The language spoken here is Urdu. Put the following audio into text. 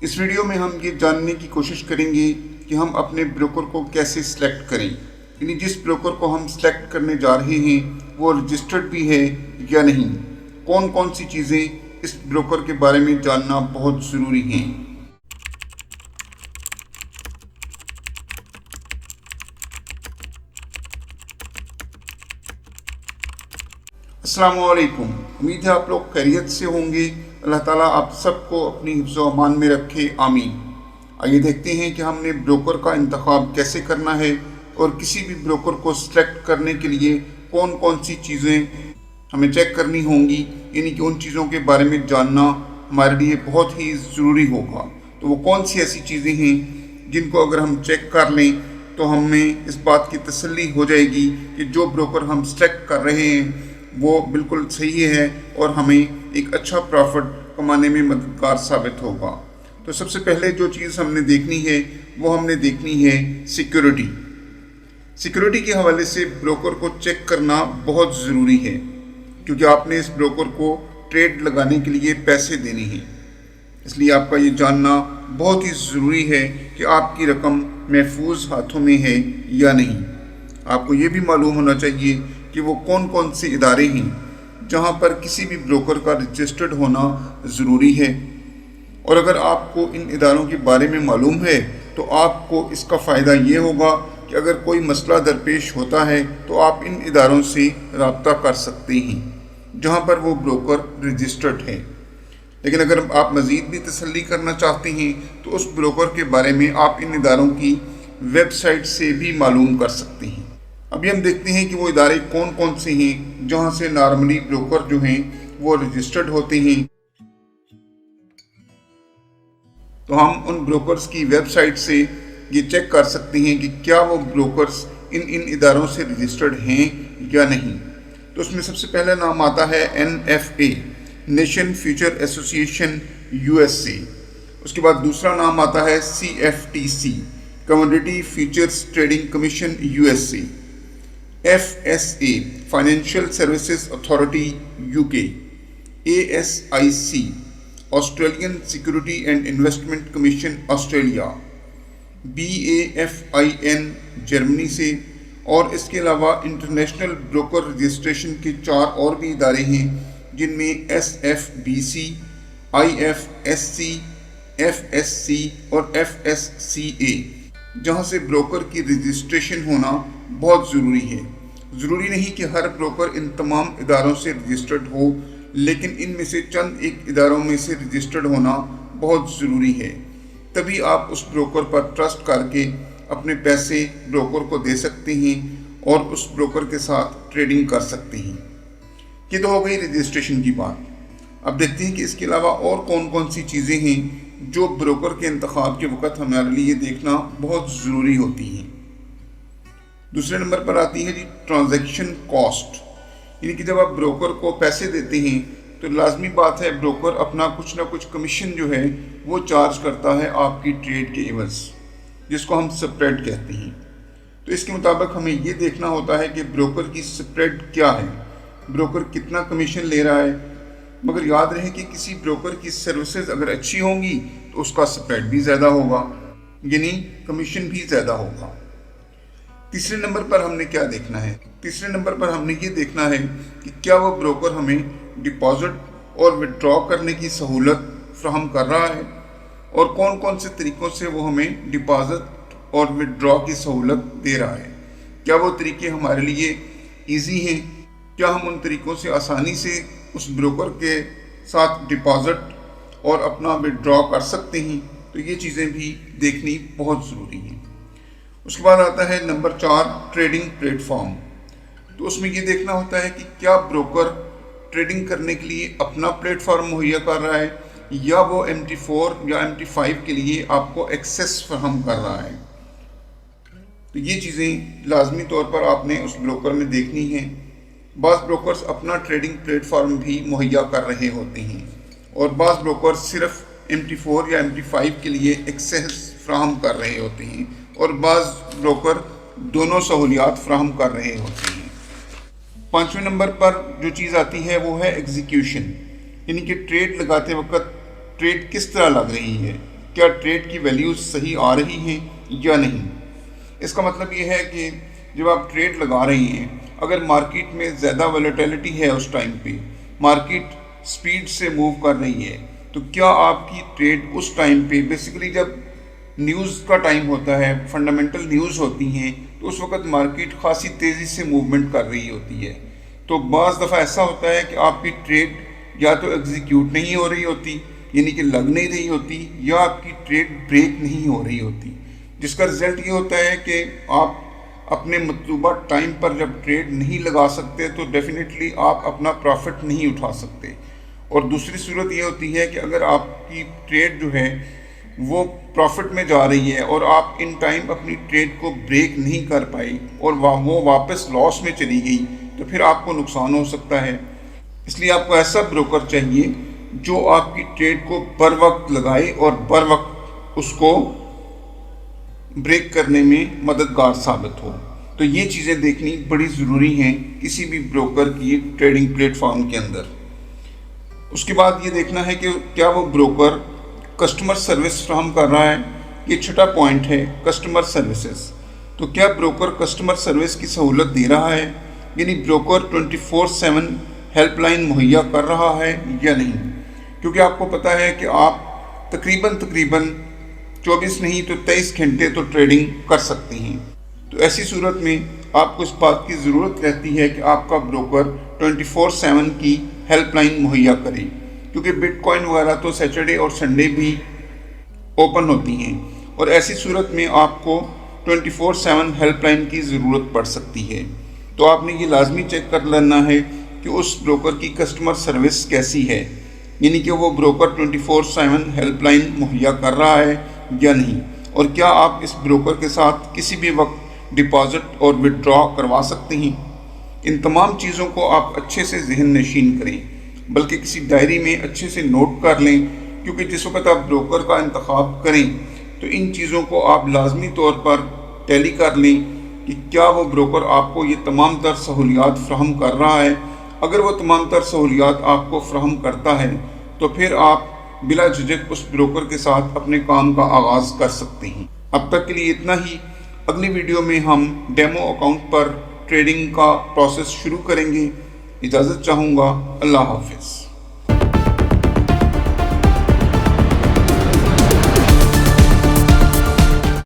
اس ویڈیو میں ہم یہ جاننے کی کوشش کریں گے کہ ہم اپنے بروکر کو کیسے سلیکٹ کریں، یعنی جس بروکر کو ہم سلیکٹ کرنے جا رہے ہیں وہ رجسٹرڈ بھی ہے یا نہیں، کون کون سی چیزیں اس بروکر کے بارے میں جاننا بہت ضروری ہیں۔ السلام علیکم، امید ہے آپ لوگ خیریت سے ہوں گے۔ اللہ تعالیٰ آپ سب کو اپنی حفظ و امان میں رکھے، آمین۔ آئیے دیکھتے ہیں کہ ہم نے بروکر کا انتخاب کیسے کرنا ہے اور کسی بھی بروکر کو سلیکٹ کرنے کے لیے کون کون سی چیزیں ہمیں چیک کرنی ہوں گی، یعنی کہ ان چیزوں کے بارے میں جاننا ہمارے لیے بہت ہی ضروری ہوگا۔ تو وہ کون سی ایسی چیزیں ہیں جن کو اگر ہم چیک کر لیں تو ہمیں اس بات کی تسلی ہو جائے گی کہ جو بروکر ہم سلیکٹ کر رہے ہیں وہ بالکل صحیح ہے اور ہمیں ایک اچھا پروفٹ کمانے میں مددگار ثابت ہوگا۔ تو سب سے پہلے جو چیز ہم نے دیکھنی ہے وہ ہم نے دیکھنی ہے سیکیورٹی۔ سیکیورٹی کے حوالے سے بروکر کو چیک کرنا بہت ضروری ہے، کیونکہ آپ نے اس بروکر کو ٹریڈ لگانے کے لیے پیسے دینے ہیں، اس لیے آپ کا یہ جاننا بہت ہی ضروری ہے کہ آپ کی رقم محفوظ ہاتھوں میں ہے یا نہیں۔ آپ کو یہ بھی معلوم ہونا چاہیے کہ وہ کون کون سے ادارے ہیں جہاں پر کسی بھی بروکر کا رجسٹرڈ ہونا ضروری ہے، اور اگر آپ کو ان اداروں کے بارے میں معلوم ہے تو آپ کو اس کا فائدہ یہ ہوگا کہ اگر کوئی مسئلہ درپیش ہوتا ہے تو آپ ان اداروں سے رابطہ کر سکتے ہیں جہاں پر وہ بروکر رجسٹرڈ ہے۔ لیکن اگر آپ مزید بھی تسلی کرنا چاہتے ہیں تو اس بروکر کے بارے میں آپ ان اداروں کی ویب سائٹ سے بھی معلوم کر سکتے ہیں۔ ابھی ہم دیکھتے ہیں کہ وہ ادارے کون کون سے ہیں جہاں سے نارملی بروکر جو ہیں وہ رجسٹرڈ ہوتے ہیں۔ تو ہم ان بروکرز کی ویب سائٹ سے یہ چیک کر سکتے ہیں کہ کیا وہ بروکرز ان اداروں سے رجسٹرڈ ہیں یا نہیں۔ تو اس میں سب سے پہلا نام آتا ہے NFA، نیشن فیوچر ایسوسی ایشن USA۔ اس کے بعد دوسرا نام آتا ہے CFTC، commodity futures trading commission USA۔ FSA، financial services authority UK۔ ASIC، Australian security and investment commission Australia. BAFIN، Germany سے۔ اور اس کے علاوہ انٹرنیشنل بروکر رجسٹریشن کے 4 اور بھی ادارے ہیں جن میں SFBC، IFSC، FSC اور FSCA، جہاں سے بروکر کی رجسٹریشن ہونا بہت ضروری ہے۔ ضروری نہیں کہ ہر بروکر ان تمام اداروں سے رجسٹرڈ ہو، لیکن ان میں سے چند ایک اداروں میں سے رجسٹرڈ ہونا بہت ضروری ہے، تبھی آپ اس بروکر پر ٹرسٹ کر کے اپنے پیسے بروکر کو دے سکتے ہیں اور اس بروکر کے ساتھ ٹریڈنگ کر سکتے ہیں۔ یہ تو ہو گئی رجسٹریشن کی بات۔ اب دیکھتے ہیں کہ اس کے علاوہ اور کون کون سی چیزیں ہیں جو بروکر کے انتخاب کے وقت ہمارے لیے دیکھنا بہت ضروری ہوتی ہیں۔ دوسرے نمبر پر آتی ہے ٹرانزیکشن کاسٹ، یعنی کہ جب آپ بروکر کو پیسے دیتے ہیں تو لازمی بات ہے بروکر اپنا کچھ نہ کچھ کمیشن جو ہے وہ چارج کرتا ہے آپ کی ٹریڈ کے عوض، جس کو ہم سپریڈ کہتے ہیں۔ تو اس کے مطابق ہمیں یہ دیکھنا ہوتا ہے کہ بروکر کی سپریڈ کیا ہے، بروکر کتنا کمیشن لے رہا ہے۔ مگر یاد رہے کہ کسی بروکر کی سروسز اگر اچھی ہوں گی تو اس کا سپریڈ بھی زیادہ ہوگا، یعنی کمیشن بھی زیادہ ہوگا۔ تیسرے نمبر پر ہم نے کیا دیکھنا ہے؟ تیسرے نمبر پر ہم نے یہ دیکھنا ہے کہ کیا وہ بروکر ہمیں ڈپازٹ اور وڈرا کرنے کی سہولت فراہم کر رہا ہے، اور کون کون سے طریقوں سے وہ ہمیں ڈپازٹ اور وڈرا کی سہولت دے رہا ہے۔ کیا وہ طریقے ہمارے لیے ایزی ہیں؟ کیا ہم ان طریقوں سے آسانی سے اس بروکر کے ساتھ ڈپازٹ اور اپنا وڈرا کر سکتے ہیں؟ تو یہ چیزیں بھی دیکھنی بہت ضروری ہیں۔ اس کے بعد آتا ہے نمبر 4، ٹریڈنگ پلیٹ فارم۔ تو اس میں یہ دیکھنا ہوتا ہے کہ کیا بروکر ٹریڈنگ کرنے کے لیے اپنا پلیٹ فارم مہیا کر رہا ہے یا وہ MT4 یا MT5 کے لیے آپ کو ایکسیس فراہم کر رہا ہے۔ تو یہ چیزیں لازمی طور پر آپ نے اس بروکر میں دیکھنی ہیں۔ بعض بروکرز اپنا ٹریڈنگ پلیٹ فارم بھی مہیا کر رہے ہوتے ہیں، اور بعض بروکر صرف MT4 یا MT5 کے لیے ایکسیس فراہم کر رہے ہوتے ہیں، اور بعض بروکر دونوں سہولیات فراہم کر رہے ہوتے ہیں۔ 5ویں نمبر پر جو چیز آتی ہے وہ ہے ایگزیکیوشن، یعنی کہ ٹریڈ لگاتے وقت ٹریڈ کس طرح لگ رہی ہے، کیا ٹریڈ کی ویلیوز صحیح آ رہی ہیں یا نہیں۔ اس کا مطلب یہ ہے کہ جب آپ ٹریڈ لگا رہی ہیں، اگر مارکیٹ میں زیادہ ویلیٹیلٹی ہے، اس ٹائم پہ مارکیٹ سپیڈ سے موو کر رہی ہے، تو کیا آپ کی ٹریڈ اس ٹائم پہ بیسیکلی جب نیوز کا ٹائم ہوتا ہے، فنڈامنٹل نیوز ہوتی ہیں، تو اس وقت مارکیٹ خاصی تیزی سے موومنٹ کر رہی ہوتی ہے، تو بعض دفعہ ایسا ہوتا ہے کہ آپ کی ٹریڈ یا تو ایگزیکیوٹ نہیں ہو رہی ہوتی، یعنی کہ لگ نہیں رہی ہوتی، یا آپ کی ٹریڈ بریک نہیں ہو رہی ہوتی، جس کا رزلٹ یہ ہوتا ہے کہ آپ اپنے مطلوبہ ٹائم پر جب ٹریڈ نہیں لگا سکتے تو ڈیفینیٹلی آپ اپنا پروفٹ نہیں اٹھا سکتے۔ اور دوسری صورت یہ ہوتی ہے کہ اگر آپ کی ٹریڈ جو ہے وہ پروفٹ میں جا رہی ہے اور آپ ان ٹائم اپنی ٹریڈ کو بریک نہیں کر پائی اور وہ واپس لاس میں چلی گئی، تو پھر آپ کو نقصان ہو سکتا ہے۔ اس لیے آپ کو ایسا بروکر چاہیے جو آپ کی ٹریڈ کو بر وقت لگائے اور بر وقت اس کو بریک کرنے میں مددگار ثابت ہو۔ تو یہ چیزیں دیکھنی بڑی ضروری ہیں کسی بھی بروکر کی ٹریڈنگ پلیٹ فارم کے اندر۔ اس کے بعد یہ دیکھنا ہے کہ کیا وہ بروکر کسٹمر سروس فراہم کر رہا ہے۔ یہ چھٹا پوائنٹ ہے، کسٹمر سروسز۔ تو کیا بروکر کسٹمر سروس کی سہولت دے رہا ہے، یعنی بروکر 24/7 ہیلپ لائن مہیا کر رہا ہے یا نہیں، کیونکہ آپ کو پتہ ہے کہ آپ تقریباً 24 نہیں تو 23 گھنٹے تو ٹریڈنگ کر سکتے ہیں۔ تو ایسی صورت میں آپ کو اس بات کی ضرورت رہتی ہے کہ آپ کا بروکر 24/7 کی ہیلپ لائن مہیا کرے، کیونکہ بٹ کوائن وغیرہ تو سیٹرڈے اور سنڈے بھی اوپن ہوتی ہیں، اور ایسی صورت میں آپ کو 24/7 ہیلپ لائن کی ضرورت پڑ سکتی ہے۔ تو آپ نے یہ لازمی چیک کر لینا ہے کہ اس بروکر کی کسٹمر سروس کیسی ہے، یعنی کہ وہ بروکر 24/7 ہیلپ لائن مہیا کر رہا ہے یا نہیں، اور کیا آپ اس بروکر کے ساتھ کسی بھی وقت ڈپازٹ اور وڈرا کروا سکتے ہیں۔ ان تمام چیزوں کو آپ اچھے سے ذہن نشین کریں، بلکہ کسی ڈائری میں اچھے سے نوٹ کر لیں، کیونکہ جس وقت آپ بروکر کا انتخاب کریں تو ان چیزوں کو آپ لازمی طور پر ٹیلی کر لیں کہ کیا وہ بروکر آپ کو یہ تمام تر سہولیات فراہم کر رہا ہے۔ اگر وہ تمام تر سہولیات آپ کو فراہم کرتا ہے تو پھر آپ بلا جھجک اس بروکر کے ساتھ اپنے کام کا آغاز کر سکتے ہیں۔ اب تک کے لیے اتنا ہی۔ اگلی ویڈیو میں ہم ڈیمو اکاؤنٹ پر ٹریڈنگ کا پروسیس شروع کریں گے۔ اجازت چاہوں گا۔ اللہ حافظ۔